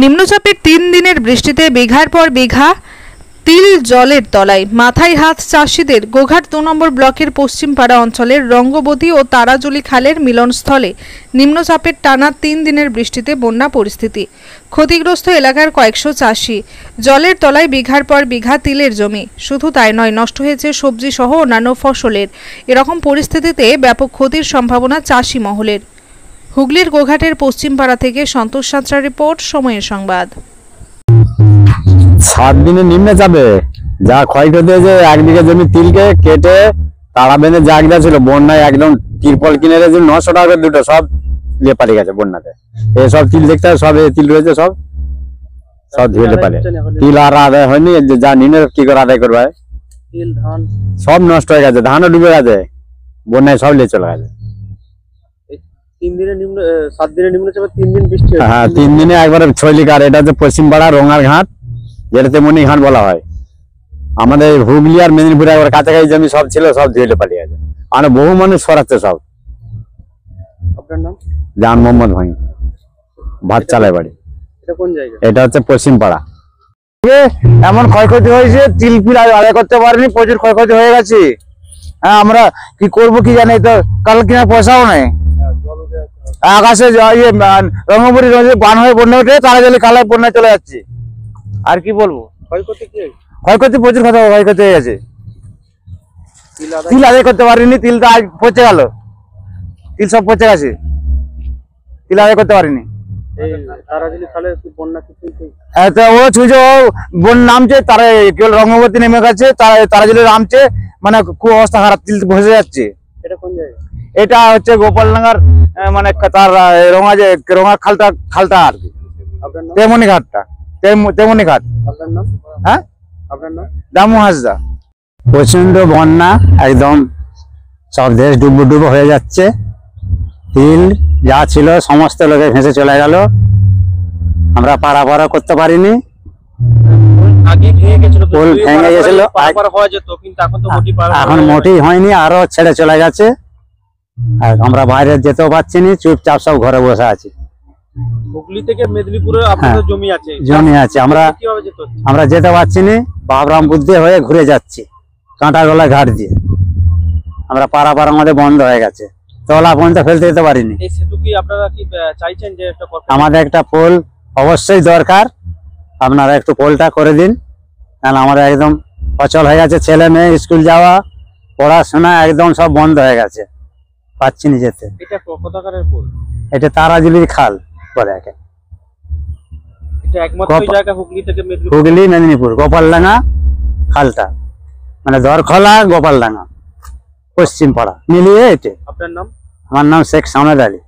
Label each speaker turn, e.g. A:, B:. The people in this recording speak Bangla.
A: নিম্নচাপের 3 দিনের বৃষ্টিতে বিঘার পর বিঘা তিল জলের তলায়। মাথায় হাত চাষিদের। গোঘাট 2 নম্বর ব্লকের পশ্চিমপাড়া অঞ্চলের রঙ্গবতী ও তারাজুলি খালের মিলনস্থলে নিম্নচাপের টানা 3 দিনের বৃষ্টিতে বন্যা পরিস্থিতি। ক্ষতিগ্রস্ত এলাকার কয়েকশো চাষি। জলের তলায় বিঘার পর বিঘা তিলের জমি। শুধু তাই নয়, নষ্ট হয়েছে সবজি সহ অন্যান্য ফসলের। এরকম পরিস্থিতিতে ব্যাপক ক্ষতির সম্ভাবনা চাষি মহলের। হুগলির গোঘাটের পশ্চিমপাড়া থেকে সন্তোষ সাঁতরা রিপোর্ট, সময়ের সংবাদ।
B: 7 দিনে নিম্নচাপে যা ক্ষয়ক্ষতি হয়েছে, 1 বিঘা জমি তিলকে কেটে তারা বেঁধে জায়গা ছিল বন্যায় একদম তিরপল কিনে রেখেছে 900 টাকা করে দুটো, সব নিয়ে পালিয়ে গেছে বন্যাতে। এসব তিল দেখতে সব তিল রয়েছে, সব ধুয়ে পালে। তিল আর আদায় হয়নি, যা নিনে কি করে আদায় করবে? তিল ধান সব নষ্ট হয়ে গেছে, ধানও ডুবে গেছে, বন্যায় সব নিয়ে চলে গেছে।
C: 7 দিনের নিম্নচাপে 3 দিন বৃষ্টি।
B: হ্যাঁ, 3 দিনে একবারে ছয়লিকার। এটা হচ্ছে পশ্চিমপাড়া রঙার ঘাট, যেটাতে মনি ঘাট বলা হয়। আমাদের হুগলি আর মেদিনীপুরে একবার কাছাকাছি জমি সব ছিল, সব ধুয়ে পালিয়ে গেছে। আর বহু মানুষ সরাচ্ছে সব।
C: আপনার নাম?
B: জান মোহাম্মদ ভাই, ভাত চালায় বাড়ি।
C: এটা কোন জায়গা?
B: এটা হচ্ছে পশ্চিমপাড়া।
D: এমন ক্ষয়ক্ষতি হয়েছে, তিল ফিল আদায় করতে পারিনি, প্রচুর ক্ষয়ক্ষতি হয়ে গেছে। হ্যাঁ, আমরা কি করবো কি জানি, তো কাল কিনা পয়সাও নেই। আকাশে রঙ্গপুরি বান হয়ে বন্যা উঠে তারাজলি খালায় বন্যা চলে যাচ্ছে। আর কি বলবো? ক্ষয়ক্ষতি প্রচুর ক্ষয়ক্ষতি হয়ে গেছে। তিল আদায় করতে পারিনি, তিল তো আজ পচে গেল, তিল সব পচে গেছে, তিল আদায় করতে পারিনি। বন্যা নামছে, তারা কেবল রঙ্গবতী নেমে গেছে, তারাজলি নামছে, মানে খুব অবস্থা খারাপ, তিল ভেসে যাচ্ছে।
C: এটা কোন জায়গা?
D: এটা হচ্ছে গোপালডাঙ্গার, মানে তার রঙা খালটা আর কি, তেমনি ঘাটটা, তেমনি ঘাট।
C: আপনার নাম?
D: হ্যাঁ,
C: আপনার নাম?
D: দামু হাসদা।
B: প্রচন্ড বন্যা, একদম সব দেশ ডুবো হয়ে যাচ্ছে। তিল যা ছিল সমস্ত লোকে ভেসে চলে গেল, আমরা পারাপার করতে পারিনি। পোল ভেঙে গেছিল, এখন মোটেই হয়নি, আরো ছেড়ে চলে গেছে। আর আমরা বাইরে যেতেও পারছি না, চুপচাপ সব ঘরে বসে আছি।
C: হুগলি থেকে মেদিনীপুরে আপনাদের জমি আছে?
B: জমি আছে, আমরা যেতে পারছি না, বাবরামপুর দিয়ে হয়ে ঘুরে যাচ্ছি কাঁটাগোলা ঘাট দিয়ে। আমরা পারাপার আমাদের বন্ধ হয়ে গেছে, তলা পর্যন্ত ফেলতে যেতে পারিনি।
C: এই সেতু কি আপনারা কি চাইছেন যে
B: আমাদের একটা পোল অবশ্যই দরকার, আপনারা একটু পোলটা করে দিন, কারণ আমাদের একদম অচল হয়ে গেছে। ছেলে মেয়ে স্কুল যাওয়া, পড়াশোনা একদম সব বন্ধ হয়ে গেছে, পাচ্ছি না যেতে।
C: এটা কোথাকারের পোল?
B: এটা তারাজুলির খাল বলে।
C: এটা একমাত্র জায়গা হুগলি থেকে মেদিনীপুর?
B: হুগলি মেদিনীপুর গোপালডাঙ্গা খালটা, মানে দরখলা গোপালডাঙ্গা পশ্চিমপাড়া মিলিয়ে এটা।
C: আপনার নাম?
B: আমার নাম শেখ সামেদ আলী।